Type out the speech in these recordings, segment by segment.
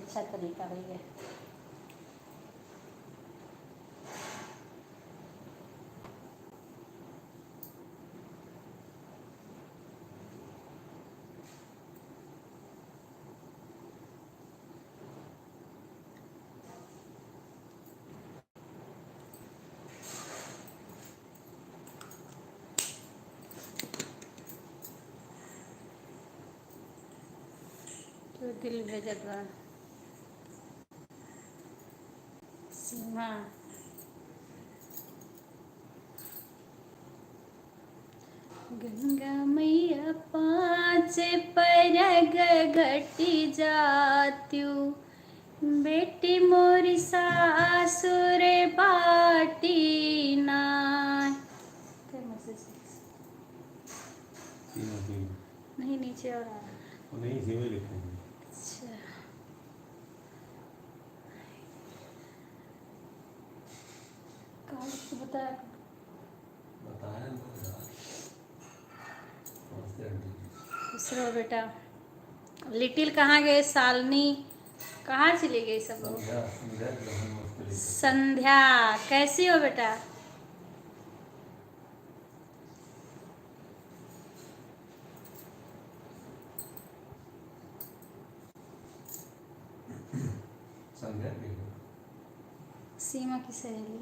अच्छा तरीका भैया। तो दिल भेजत बा सीमा। गंगा मैया पाँच परग घटी जात्यु, बेटी मोरी सासुर बाटी नाय। नहीं नीचे और आ रहा नहीं सीमा लिखा है। अच्छा कहाँ बताया खुश रहो बेटा। लिटिल कहाँ गए? शालिनी कहाँ चली गई सब लोग? संध्या कैसी हो बेटा? सीमा की सहेली।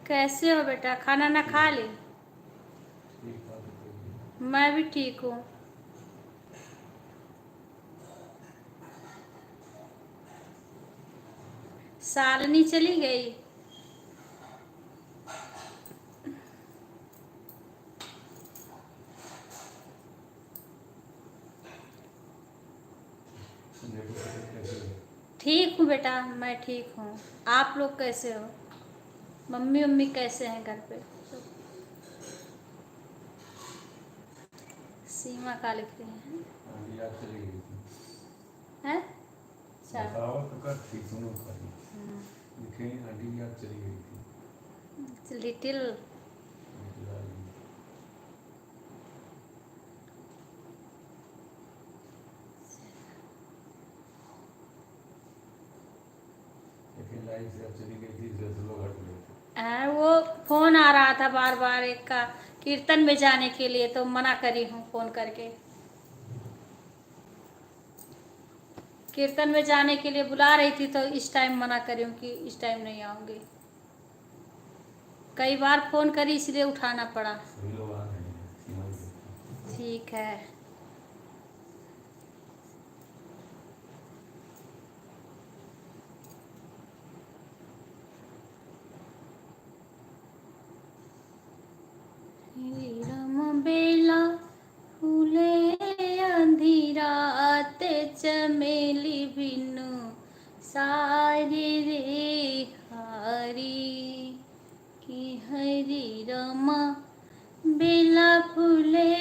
कैसे हो बेटा? खाना ना खा ली? मैं भी ठीक हूँ। शालिनी चली गई? ठीक हूँ बेटा, मैं ठीक हूँ। आप लोग कैसे हो? मम्मी मम्मी कैसे हैं घर पे? सीमा का लिख रही हैं? हैं? लिटिल वो फोन आ रहा था बार बार एक का कीर्तन में जाने के लिए, तो मना करी हूँ फोन करके। कीर्तन में जाने के लिए बुला रही थी तो इस टाइम मना करी हूँ कि इस टाइम नहीं आऊँगी। कई बार फोन करी इसलिए उठाना पड़ा। ठीक है। राम बेला फूले अंधीरात, चमेली बिनु सारी रे हारी कि हरि रमा बेला फूले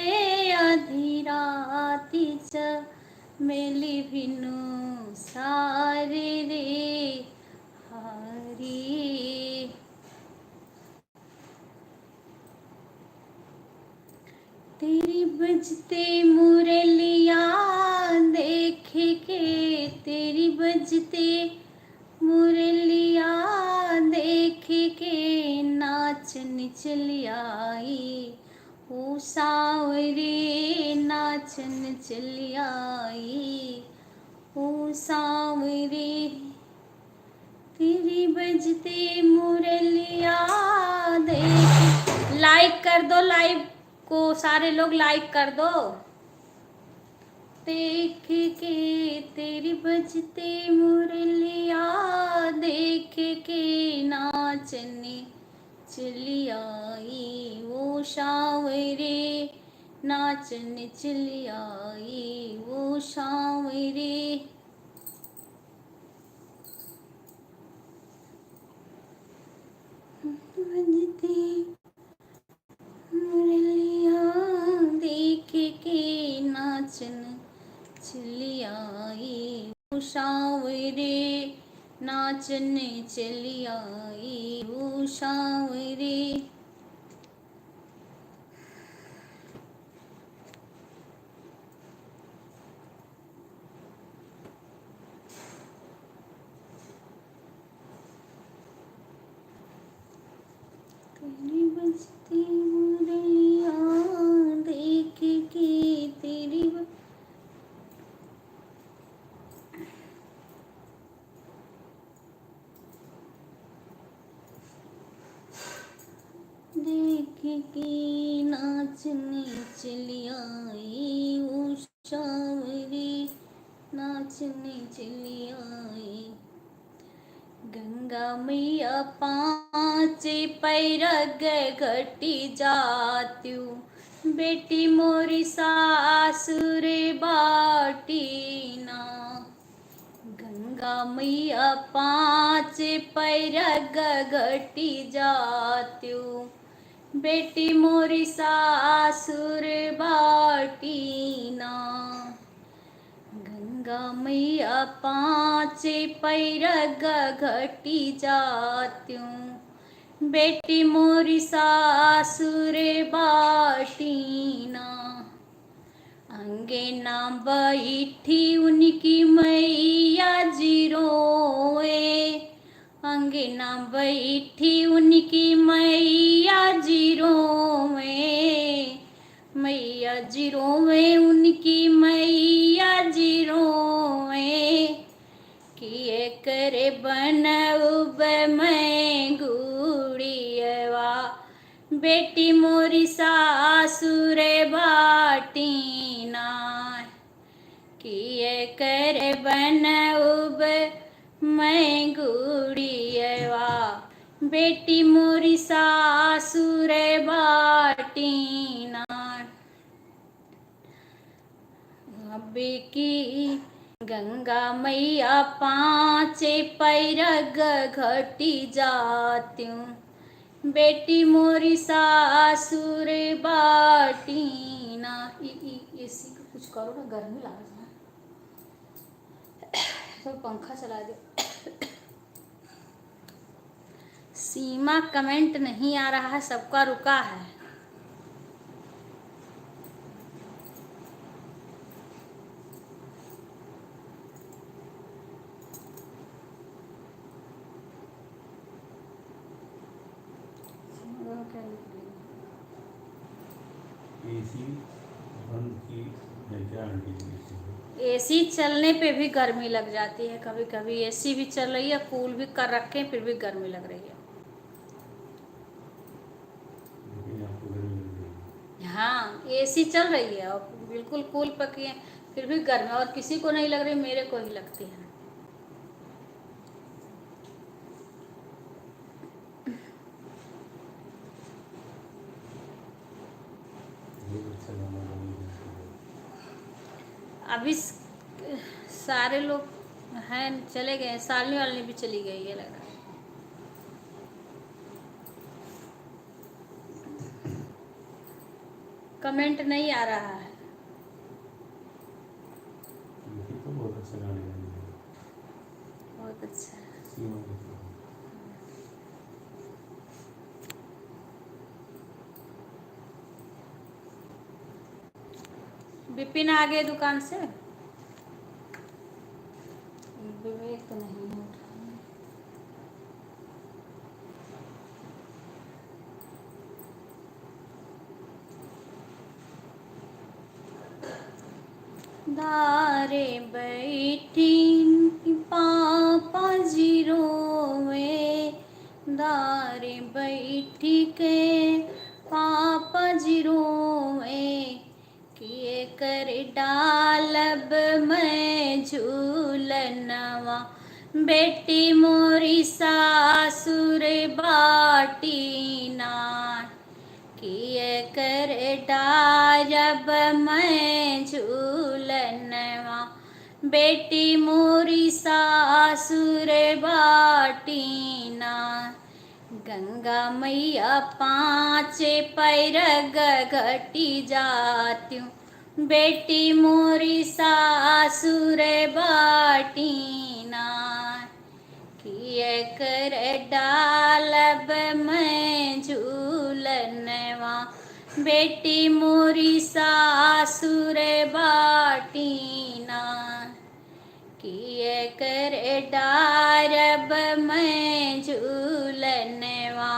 अंधीरात, चमेली बिनु सारी रे हारी। तेरी बजते मुरलिया देख के, तेरी बजते मुरलिया देख के नाचन चली आई, ओ सावरे नाचन चली आई, ओ सावरे। तेरी बजते मुरलिया देख। लाइक कर दो, लाइव को सारे लोग लाइक कर दो। देख के तेरी बजते मुरलिया देख के नाचने चली आई, वो शावरे नाचने चली आई, वो शावरे। बजते मुरलिया देख के नाचन चली आई, वो शावरे नाचने चली आई, वो शावरे। की नाचने चली आई, उषावरी नाचने चली आई। गंगा मैया पाँचे पैरग घटी जात्यू, बेटी मोरी सासुर बाटी ना। गंगा मैया पाँच पैरग घटी जात्यू, बेटी मोरी सासुर बाटी ना। गंगा मैया पाँच पैरग घटी जात्यू, बेटी मोरी सासुर बाटी ना। अंगना बैठी उनकी मैया जी रोए, अंगना बैठी उनकी मैया जी रोए, मैया जी रोए उनकी मैया जी रोए। किए करे बनऊब मैं गुड़ियवा, बेटी मोरी सासुर बाटी ना। किए करे बनऊब मैं गुड़ियवा, बेटी मोरी सासुर बाटी ना। अब की गंगा मैया पाँच पैरग घटी जात्यू, बेटी मोरी सासुर बाटी ना। एसी का कुछ करो ना, गर्मी लग रहा है, तो पंखा चला दो। सीमा कमेंट नहीं आ रहा है, सबका रुका है। एसी बंद की है क्या आंटी जी? एसी चलने पे भी गर्मी लग जाती है, कभी कभी एसी भी चल रही है, कूल भी कर रखे हैं, फिर भी गर्मी लग रही है। लेकिन आपको गर्मी लग रही है? हाँ, एसी चल रही है और बिल्कुल कूल पकी है, फिर भी गर्मी, और किसी को नहीं लग रही, मेरे को ही लगती है। बहुत अच्छा गाना बनी है। अभी सारे लोग हैं चले गए, सालनी वालनी भी चली गई है लग रहा है। कमेंट नहीं आ रहा है। ये तो बहुत अच्छा गाना बनी है। बहुत अच्छा है। सीमा के साथ। विपिन आ गए दुकान से, विवेक तो नहीं है उठा। दारे बैठी पापा जी रोवे, दारे बैठी के पापा जी रोवे। किए कर डालब मैं झूलनवा, बेटी मोरी सासुर बाटी ना। किए कर डालब मैं झूलनवा, बेटी मोरी सासुर बाटी ना। गंगा मैया पाँच पैरग घटी जात्यू, बेटी मोरी सासुर बाटी ना। किए कर डालब मैं झूलनवा, बेटी मोरी सासुर बाटी ना। किए कर डालब मैं झूलनवा,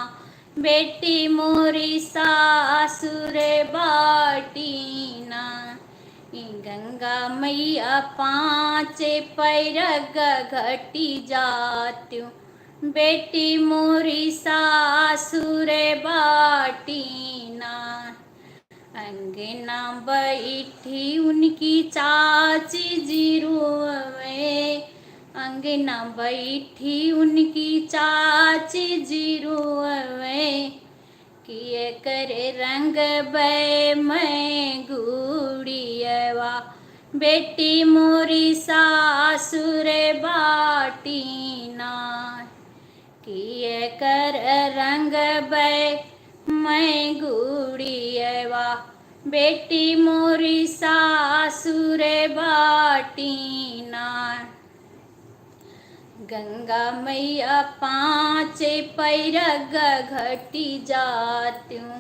बेटी मोरी सासुर बाटी ना। गंगा मैया पाँच पैरग घटी जात्यू, बेटी मोरी सासुर बाटीना। अंगना बैठी उनकी चाची जी रोवे, अंगना बैठी उनकी चाची जी रोवे। किए करे रंग बै मैं गुड़ियवा, बेटी मोरी सासुर बाटीना। किए कर रंग बै मैं गुड़ियवा, बेटी मोरी सासुर बाटीना। गंगा मैया पाँच पैरग घटी जात्यूं,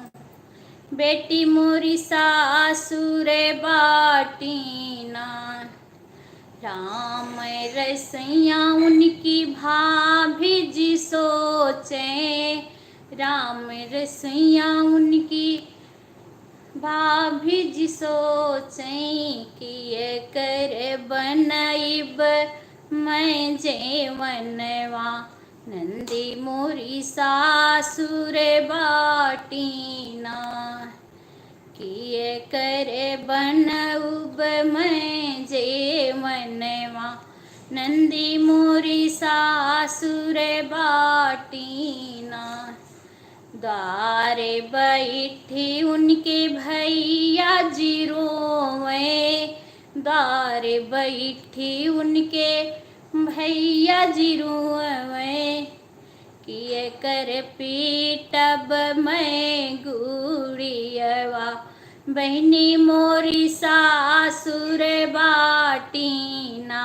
बेटी मोरी सासुर बाटीना। राम रसैया उनकी भाभी जी सोचे, राम रसैया उनकी भाभी जी सोचें। किए कर बनैब मैं जेवनवा, नंदी मोरी सासुर बाटीना। किए कर बनऊब मैं जेवनवा, नंदी मोरी सासुर बाटीना। द्वारे बैठी उनके भैया जी रोवे, द्वारे बैठी उनके भैया जी रोवे। किए कर पीटब मैं गुड़ियवा, बहनी मोरी सासुर बाटीना।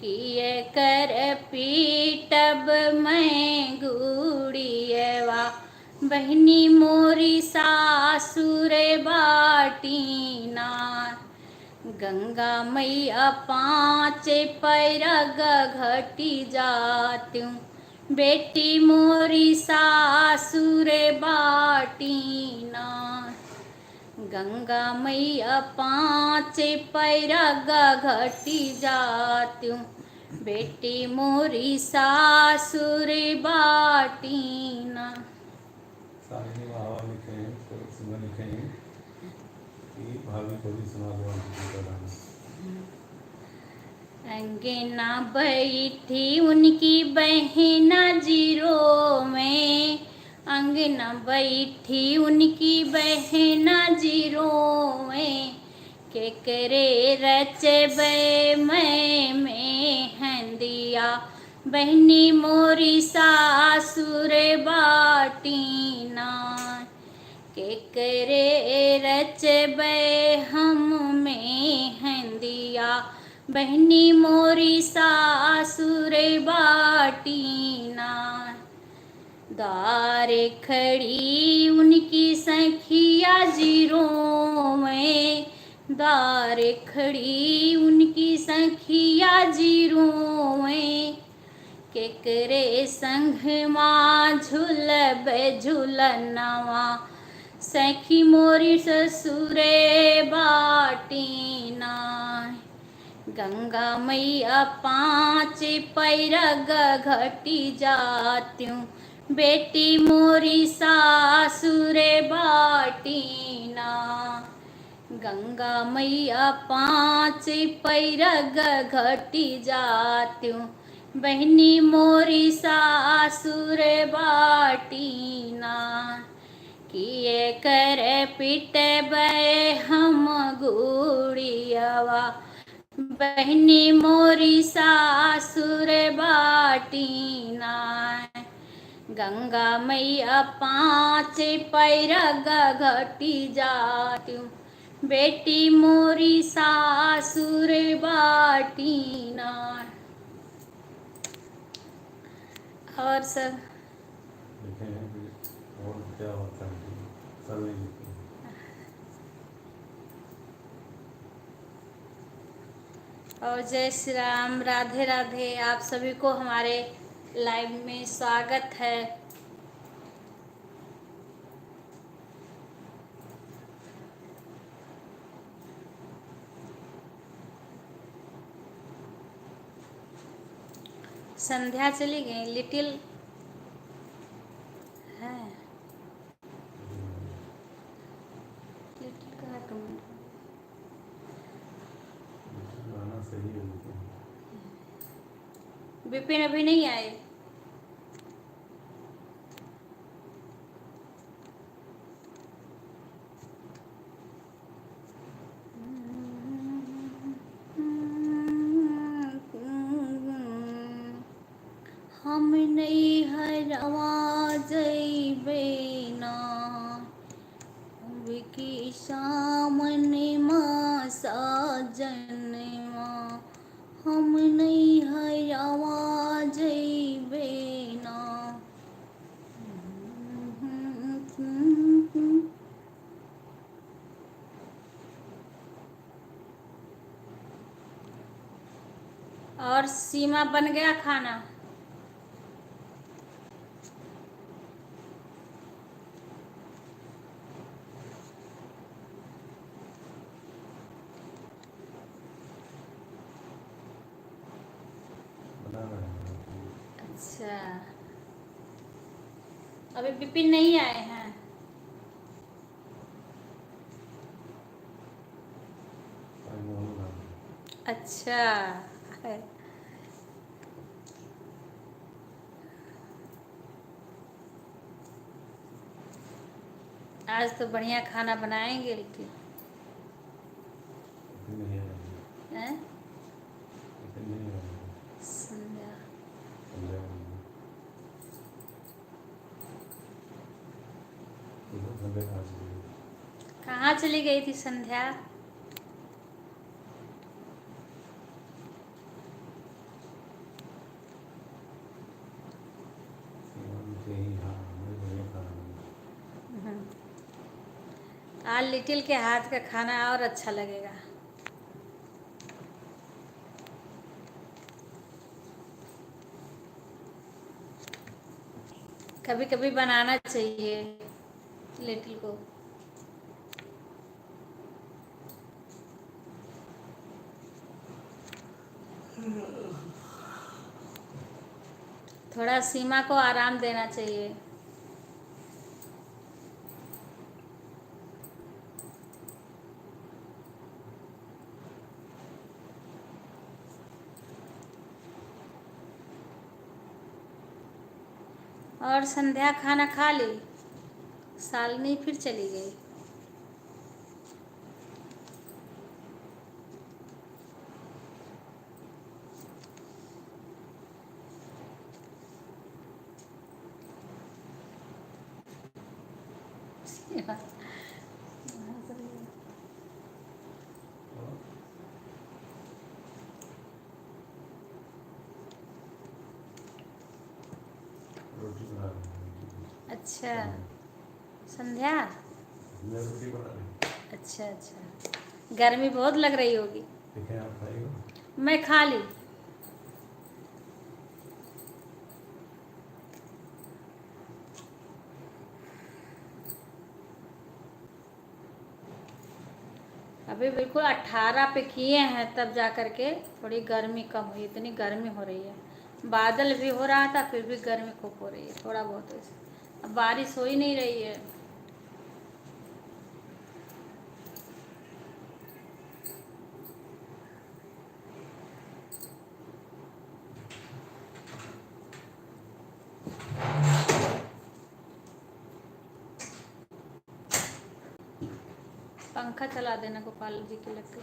किए कर पीटब मैं गुड़ियवा, बहनी मोरी सासुर बाटीना। गंगा मैया पाँच पैरग घटी जात्यूं, बेटी मोरी सासुर बाटीना। गंगा मैया पाँच पैरग घटी जात्यूं, बेटी मोरी सासुर बाटीना। सामने बाबा लिखे हैं, सुबह लिखे हैं कि भाभी को भी सुना दो अंकित गाना। अंगना बैठी उनकी बहना जीरो में, अंगना बैठी उनकी बहना जीरो में। केकरे रचबे मैं हंदिया, बहनी मोरी सासुर बाटीना। केकरे रचबे हम में हंदिया, बहनी मोरी सासुर बाटीना। दारे खड़ी उनकी सखिया जीरो में, दारे खड़ी उनकी सखिया जीरो में। केकरे संग माँ झुलब झुलनवा, सखी मोरी ससुरे बाटीना। गंगा मैया पाँच पैरग घटी जात्यूं, बेटी मोरी सासुर बाटीना। गंगा मैया पाँच पैरग घटी जात्यूं, बहनी मोरी सासुर बाटीना। किए कर पिटबै हम गुड़ियवा, बहनी मोरी सासुर बाटीना। गंगा मैया पाँच पैरग घटी जात्यूं, बेटी मोरी सासुर बाटीना। और सब लिखे हैं कि और क्या होता है, सब नहीं लिखे हैं। और जय श्री राम, राधे राधे। आप सभी को हमारे लाइव में स्वागत है। संध्या चली गई, लिटिल है। लिटिल का कमेंट। गाना सही है लेकिन विपिन अभी नहीं आए। हम नहीं हरवा जइबे ना, विकी सामने माँ साजनवा, हम नहीं हरवा जइबे ना। और सीमा बन गया खाना? बना रहे हैं। अच्छा, अभी विपिन नहीं आए हैं। टाइम हो रहा है। अच्छा है। आज तो बढ़िया खाना बनाएंगे लेकिन अभी नहीं आएंगे। हैं? अभी नहीं आएंगे। संध्या संध्या आएंगे। तो संध्या कहाँ चली गई? कहाँ चली गई थी संध्या? सीमा भी कहीं, हाँ हमें बढ़िया खाना बना। आज लिटिल के हाथ का खाना और अच्छा लगेगा। कभी कभी बनाना चाहिए लिटिल को। थोड़ा सीमा को आराम देना चाहिए। और संध्या खाना खा ली? शालिनी फिर चली गई। रोटी बना रहे हैं। अच्छा, संध्या। मैं रोटी बना रही हूँ। अच्छा अच्छा, गर्मी बहुत लग रही होगी। देखें आप खाइएगा। मैं खा ली। अभी बिल्कुल 18 पे किए हैं तब जा कर के थोड़ी गर्मी कम हुई। इतनी गर्मी हो रही है, बादल भी हो रहा था फिर भी गर्मी खूब हो रही है थोड़ा बहुत वैसे। अब बारिश हो ही नहीं रही है। पंखा चला देना गोपाल जी की लग के।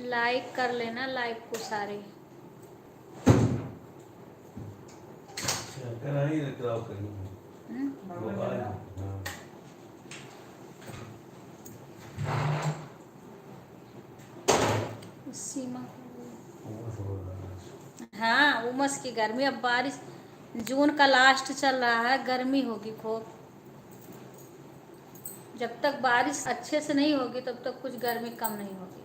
लाइक कर लेना, लाइक को सारे। अच्छा कढ़ाई रखराव करेंगे। गोपाल, हाँ सीमा। उमस हो रहा है। हाँ, उमस की गर्मी। अब बारिश, जून का लास्ट चल रहा है, गर्मी होगी खूब। जब तक बारिश अच्छे से नहीं होगी तब तक कुछ गर्मी कम नहीं होगी।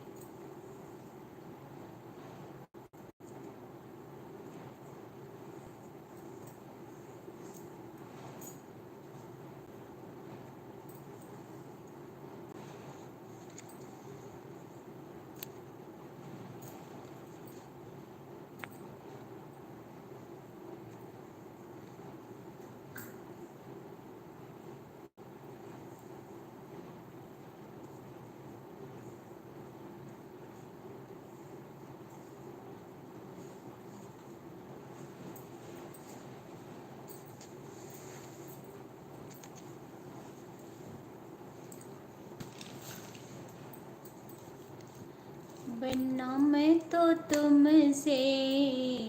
वरना मैं तो तुमसे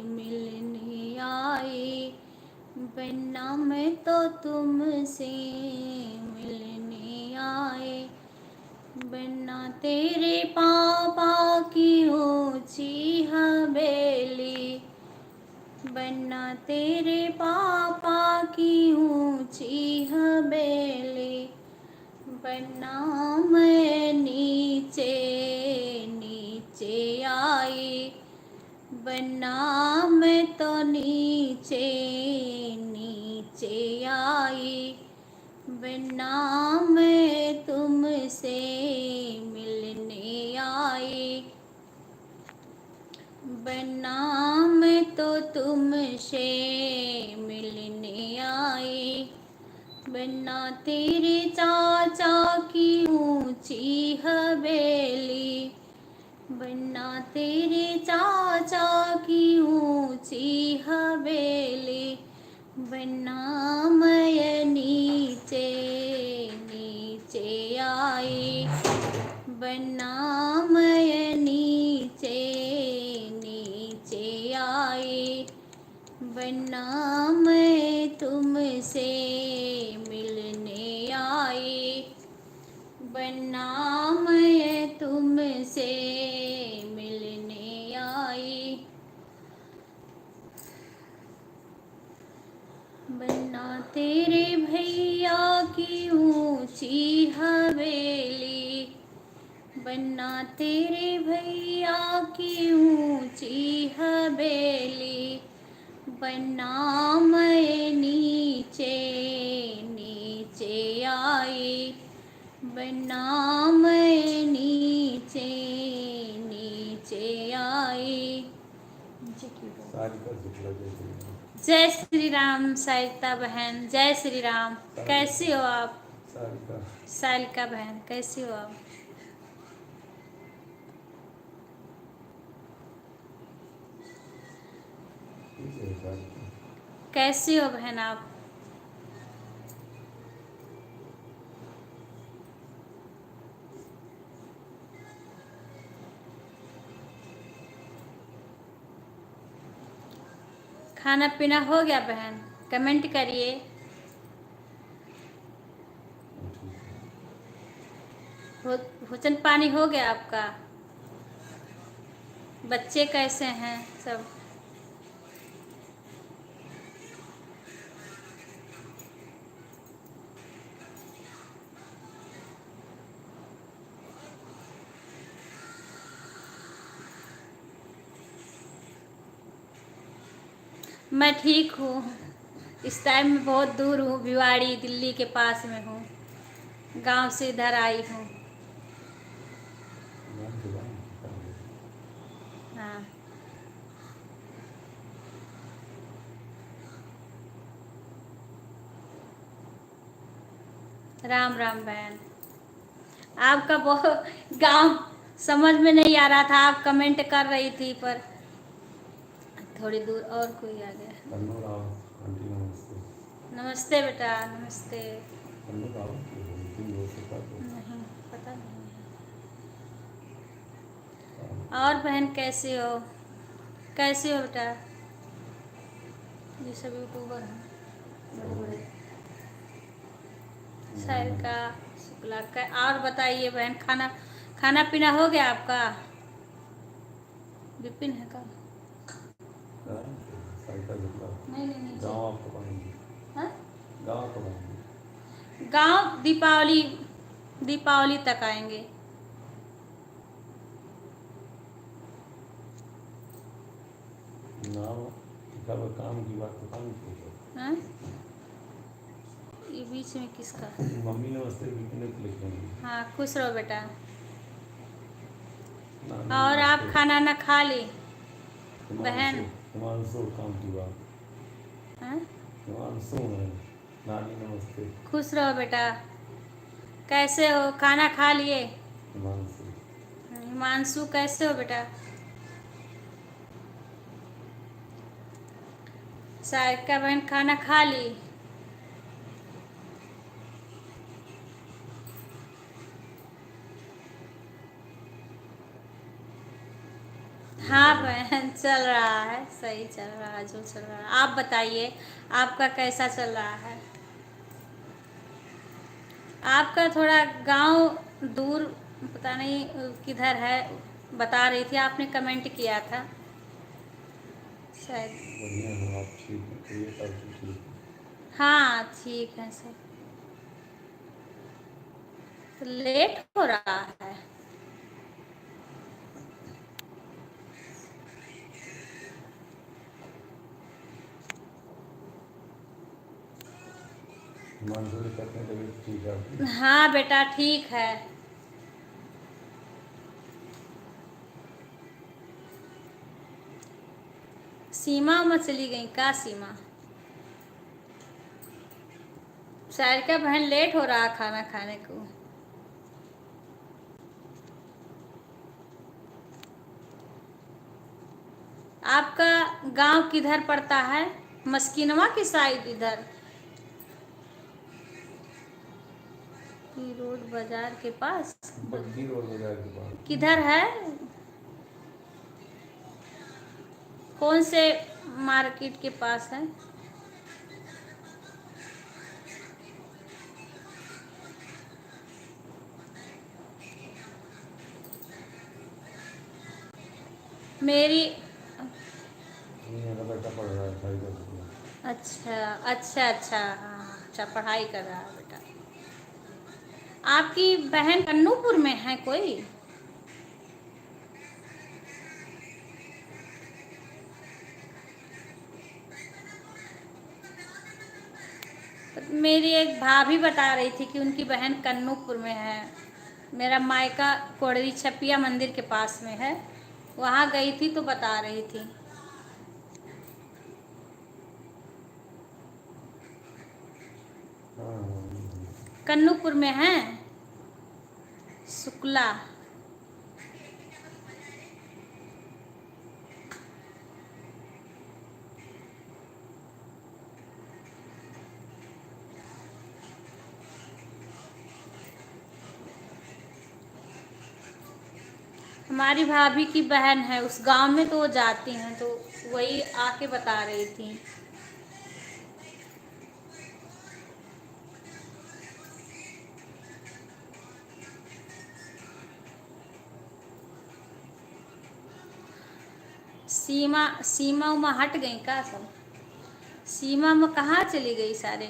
मिलने आई, वरना मैं तो तुमसे मिलने आए, वरना तेरे पापा की ऊंची हवेली, वरना तेरे पापा की ऊंची हवेली, वरना मैं नीचे नीचे आई, वरना मैं तो नीचे नीचे आई, वरना मैं तुमसे मिलने आई, वरना मैं तो तुमसे मिलने आई, वरना तेरे चाचा की ऊंची हवेली, वरना तेरे चाचा की ऊंची हवेली, वरना मैं नीचे नीचे आई, वरना मैं नीचे नीचे आई, वरना मैं तुमसे मिलने आई, वरना मैं तुमसे मिलने आई, वरना तेरे भैया की ऊंची हवेली, वरना तेरे भैया की ऊंची हवेली, वरना मैं नीचे नीचे आई, वरना मैं नीचे नीचे आई। सारिका शुक्ला जय श्री राम। जय श्री राम सारिता बहन, जय श्री राम। कैसी हो आप? सारिका सारिका बहन कैसी हो आप? ठीक है सारिका। कैसी हो बहन आप? खाना पीना हो गया बहन? कमेंट करिए। भोजन पानी हो गया आपका? बच्चे कैसे हैं सब? मैं ठीक हूँ। इस टाइम में बहुत दूर हूँ, भिवाड़ी दिल्ली के पास में हूँ। गांव से इधर आई हूँ। हाँ, राम राम बहन। आपका बहुत गांव समझ में नहीं आ रहा था, आप कमेंट कर रही थी पर थोड़ी दूर और कोई आ गया। आंटी नमस्ते। नमस्ते बेटा, नमस्ते। नहीं पता नहीं। और बहन कैसे हो? कैसे हो बेटा? ये सब यूट्यूबर हैं बड़े बड़े। सारिका शुक्ला का। और बताइए बहन, खाना खाना पीना हो गया आपका? विपिन है का? सारिका शुक्ला। नहीं नहीं नहीं। गाँव आपको पाएंगे। हाँ? गाँव आपको पाएंगे। गांव दीपावली तक आएंगे। नाम कब काम की बात तो काम की है। हाँ? ये बीच में किसका? मम्मी नमस्ते विपिन लिखेंगे। हाँ, खुश रहो बेटा। नानी और आप नमस्ते। खाना ना खा ली बहन? हिमांशु काम की बात। हाँ? हिमांशु है। नानी नमस्ते। खुश रहो बेटा। कैसे हो? खाना खा लिए? हिमांशु। हिमांशु कैसे हो बेटा? सारिका बहन खाना खा ली? हाँ बहन, चल रहा है, सही चल रहा है जो चल रहा है। आप बताइए, आपका कैसा चल रहा है? आपका थोड़ा गांव दूर, पता नहीं किधर है, बता रही थी आपने, कमेंट किया था शायद। बढ़िया है, आप ठीक है, तो ये सब तो ठीक है। हाँ ठीक है सर। तो लेट हो रहा है। हिमांशु जी कहते हैं तबीयत ठीक है आपकी? हाँ बेटा ठीक है। सीमा उमा चली गई का? सीमा शायद का बहन लेट हो रहा खाना खाने को। आपका गांव किधर पड़ता है? मस्किनवा की साइड इधर की रोड बाजार के पास? बग्गी रोड बाजार के पास। किधर है? कौन से मार्केट के पास है? मेरी मेरा बेटा पढ़ रहा है, 2.5 साल का। अच्छा अच्छा अच्छा, हाँ अच्छा, पढ़ाई कर रहा है बेटा। आपकी बहन कन्नूपुर में है कोई? मेरी एक भाभी बता रही थी कि उनकी बहन कन्नूपुर में है। मेरा मायका कोड़री छपिया मंदिर के पास में है, वहाँ गई थी तो बता रही थी। कन्नूपुर में है शुक्ला। हमारी भाभी की बहन है उस गांव में, तो वो जाती हैं, तो वही आके बता रही थी। सीमा सीमा उमा हट गई का सब? सीमा में कहाँ चली गई सारे?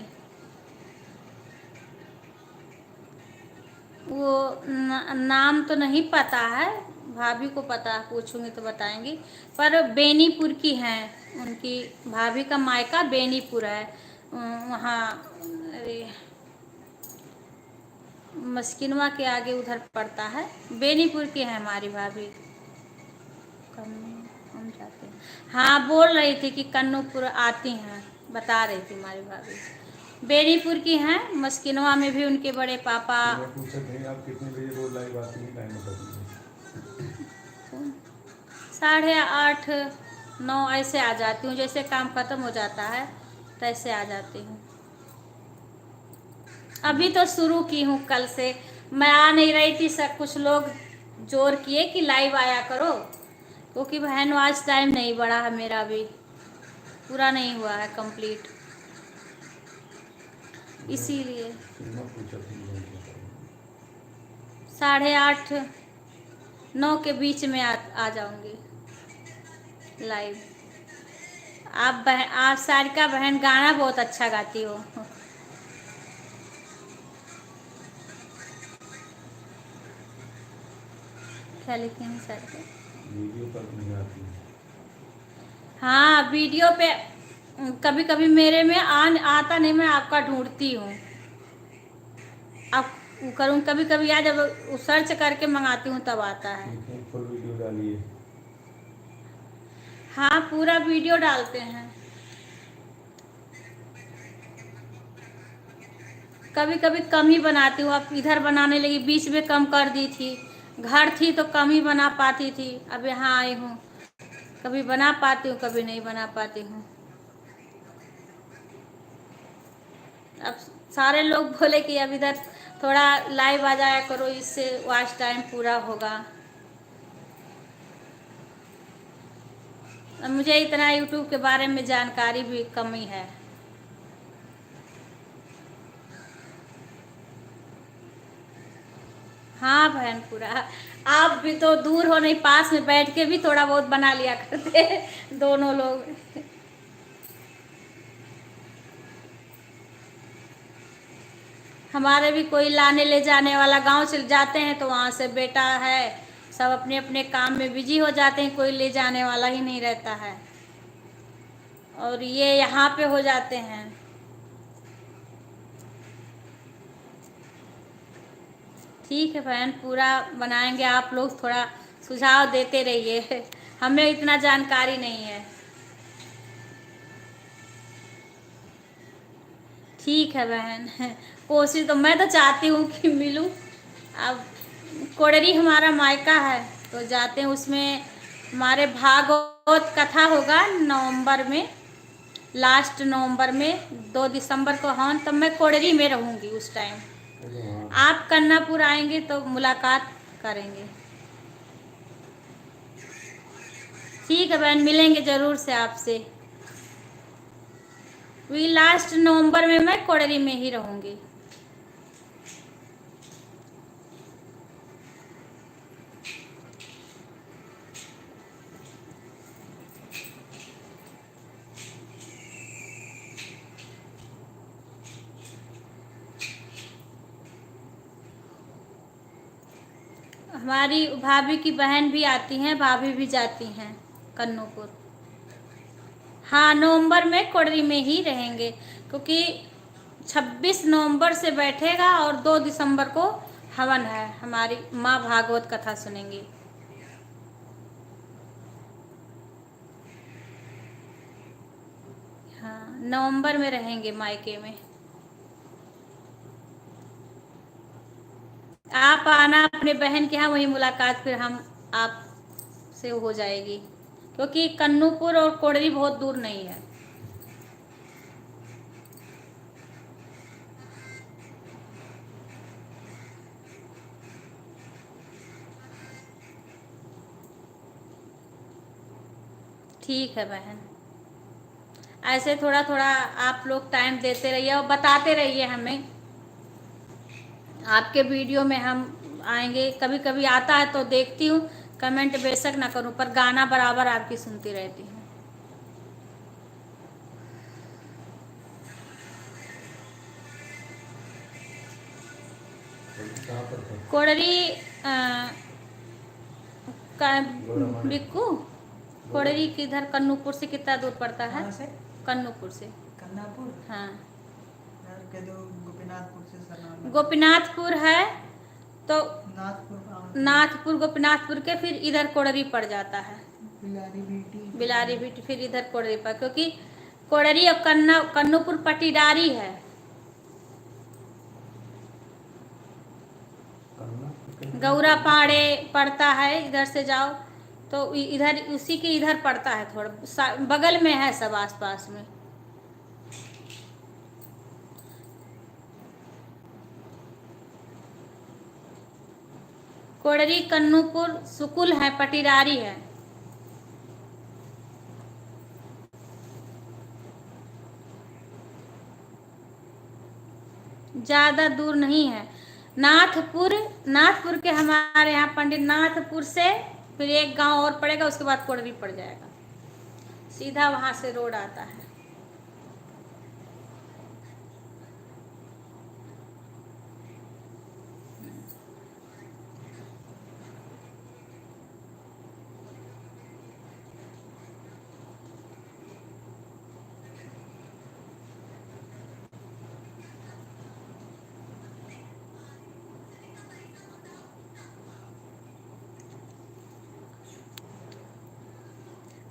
वो नाम तो नहीं पता है, भाभी को पता, पूछूंगी तो बताएंगी। पर बेनीपुर की हैं, उनकी भाभी का मायका बेनीपुर है। वहाँ, अरे मस्किनवा के आगे उधर पड़ता है। बेनीपुर की है हमारी भाभी। हम जाते हैं, हाँ बोल रही थी कि कन्नूपुर आती हैं, बता रही थी हमारी भाभी। बेनीपुर की हैं, मस्किनवा में भी उनके बड़े पापा। मैं पूछा थे आप कितने बजे रोज लाइव आती हैं, टाइम बता दीजिए। 8:30 9 ऐसे आ जाती हूँ, जैसे काम खत्म हो जाता है तैसे आ जाती हूँ। अभी तो शुरू की हूँ कल से, मैं आ नहीं रही थी, सब कुछ लोग जोर किए कि लाइव आया करो, क्योंकि बहन आज टाइम नहीं बढ़ा है मेरा, अभी पूरा नहीं हुआ है कंप्लीट, इसीलिए। मैं पूछा थी 8:30 9 के बीच में आ जाऊंगी लाइव। आप सारिका बहन गाना बहुत अच्छा गाती हो। क्या लिखे हैं सारिका? वीडियो पर नहीं आती है। हाँ वीडियो पे कभी कभी मेरे में आता नहीं, मैं आपका ढूंढती हूँ, अब करूँ कभी कभी आ, जब सर्च करके मंगाती हूँ तब आता है। फुल वीडियो डालिए। हाँ पूरा वीडियो डालते हैं। कभी कभी कम ही बनाती हूँ, अब इधर बनाने लगी, बीच में कम कर दी थी, घर थी तो कम ही बना पाती थी, अब यहाँ आई हूँ, कभी बना पाती हूँ कभी नहीं बना पाती हूँ। अब सारे लोग बोले कि अब इधर थोड़ा लाइव आ जाया करो, इससे वॉच टाइम पूरा होगा। मुझे इतना यूट्यूब के बारे में जानकारी भी कम ही है। हाँ बहन पूरा, आप भी तो दूर हो नहीं, पास में बैठ के भी थोड़ा बहुत बना लिया करते दोनों लोग। हमारे भी कोई लाने ले जाने वाला, गांव चले जाते हैं तो वहाँ से बेटा है, सब अपने अपने काम में बिजी हो जाते हैं, कोई ले जाने वाला ही नहीं रहता है, और ये यहाँ पे हो जाते हैं। ठीक है बहन, पूरा बनाएंगे, आप लोग थोड़ा सुझाव देते रहिए हमें इतना जानकारी नहीं है। ठीक है बहन कोशिश तो मैं तो चाहती हूँ कि मिलूँ। अब कोडरी हमारा मायका है तो जाते हैं, उसमें हमारे भागवत कथा होगा नवंबर में, लास्ट नवंबर में 2 दिसंबर को। हाँ तब मैं कोडरी में रहूँगी उस टाइम, आप कन्नापुर आएंगे तो मुलाकात करेंगे। ठीक है बहन, मिलेंगे ज़रूर से आपसे। वही लास्ट नवंबर में मैं कोडरी में ही रहूँगी। हमारी भाभी की बहन भी आती हैं, भाभी भी जाती हैं कन्नूपुर। हाँ नवंबर में कोडरी में ही रहेंगे, क्योंकि 26 नवंबर से बैठेगा और 2 दिसंबर को हवन है, हमारी माँ भागवत कथा सुनेंगी। हाँ नवंबर में रहेंगे मायके में। आप आना अपने बहन के यहाँ, वही मुलाकात फिर हम आप से हो जाएगी, क्योंकि कन्नूपुर और कोडरी बहुत दूर नहीं है। ठीक है बहन, ऐसे थोड़ा थोड़ा आप लोग टाइम देते रहिए और बताते रहिए हमें। आपके वीडियो में हम आएंगे, कभी कभी आता है तो देखती हूँ, कमेंट बेशक ना करूँ, पर गाना बराबर आपकी सुनती रहती हूँ। कहाँ पर थे? कोडरी बिक्कू, कोडरी किधर कन्नूपुर से कितना दूर पड़ता है? कहाँ से? कन्नूपुर से। कन्नापुर हाँ यार के दो गोपीनाथपुर से सरनामा। गोपीनाथपुर है तो नाथपुर गाँव, नाथपुर, गोपीनाथपुर के फिर इधर कोडरी पड़ जाता है, बिलारी बीटी। बिलारी भी फिर इधर कोडरी पर, क्योंकि कोडरी और कन्नूपुर पटीदारी है। गौरा पाड़े पड़ता है, इधर से जाओ तो इधर उसी के इधर पड़ता है, थोड़ा बगल में है सब आसपास में। कोडरी कन्नूपुर सुकुल है, पटीदारी है। ज़्यादा दूर नहीं है। नाथपुर के हमारे यहाँ पंडित नाथपुर से फिर एक गांव और पड़ेगा, उसके बाद कोडरी पड़ जाएगा, सीधा वहाँ से रोड आता है।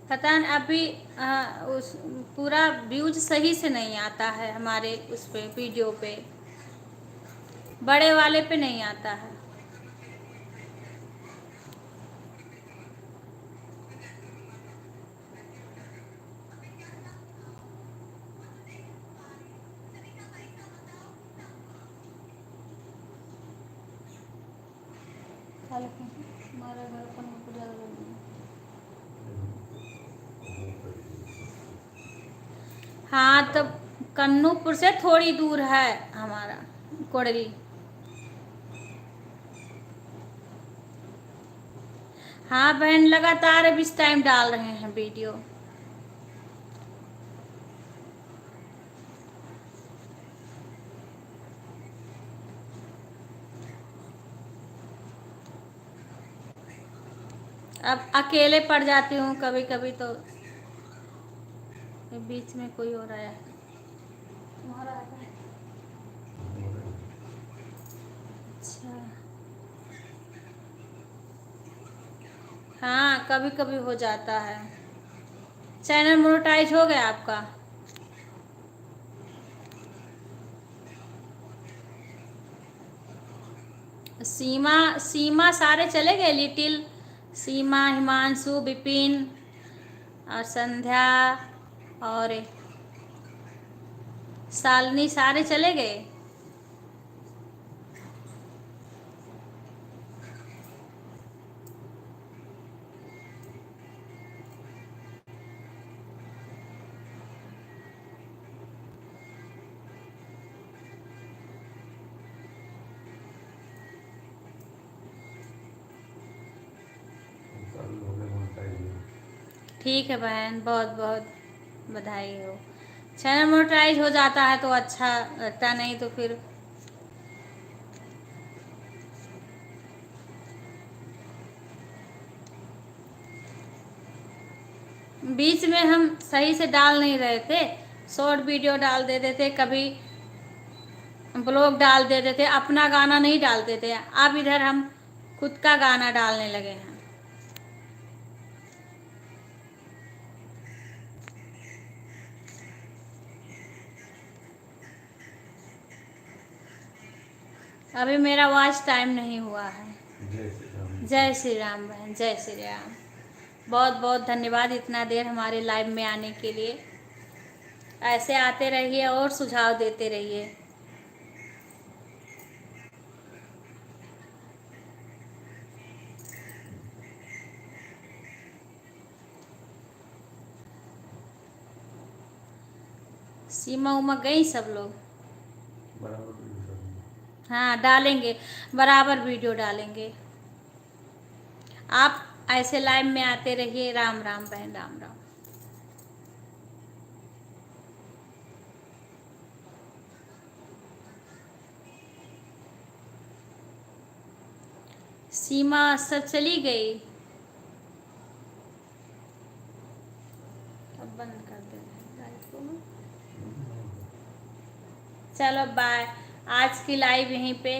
पता नहीं अभी उस पूरा व्यूज सही से नहीं आता है हमारे उस पे वीडियो पे, बड़े वाले पे नहीं आता है। हमारा घर पर हाँ, तब कन्नूपुर से थोड़ी दूर है हमारा कोडरी। हाँ बहन, लगातार अब इस टाइम डाल रहे हैं वीडियो। अब अकेले पड़ जाती हूँ कभी कभी, तो बीच में कोई हो रहा है। अच्छा, हाँ कभी कभी हो जाता है। चैनल मोनेटाइज हो गया आपका? सीमा सीमा सारे चले गए, लिटिल सीमा, हिमांशु, विपिन और संध्या और शालिनी सारे चले गए। सारी हो गए मोनेटाइज। ठीक है बहन, बहुत बहुत बधाई हो। चैनल मोनेटाइज हो जाता है तो अच्छा लगता, नहीं तो फिर बीच में हम सही से डाल नहीं रहे थे। शॉर्ट वीडियो डाल देते थे, कभी ब्लॉग डाल देते थे, अपना गाना नहीं डालते थे। अब इधर हम खुद का गाना डालने लगे हैं। अभी मेरा वॉच टाइम नहीं हुआ है। जय श्री राम। जय श्री राम बहन, जय श्री राम। बहुत बहुत धन्यवाद इतना देर हमारे लाइव में आने के लिए। ऐसे आते रहिए और सुझाव देते रहिए। सीमा उमा गई सब लोग? बराबर वीडियो डालेंगे। हाँ डालेंगे, बराबर वीडियो डालेंगे। आप ऐसे लाइव में आते रहिए। राम राम बहन, राम राम। सीमा सब चली गई, अब बंद कर देना लाइव को। चलो बाय, आज की लाइव यहीं पे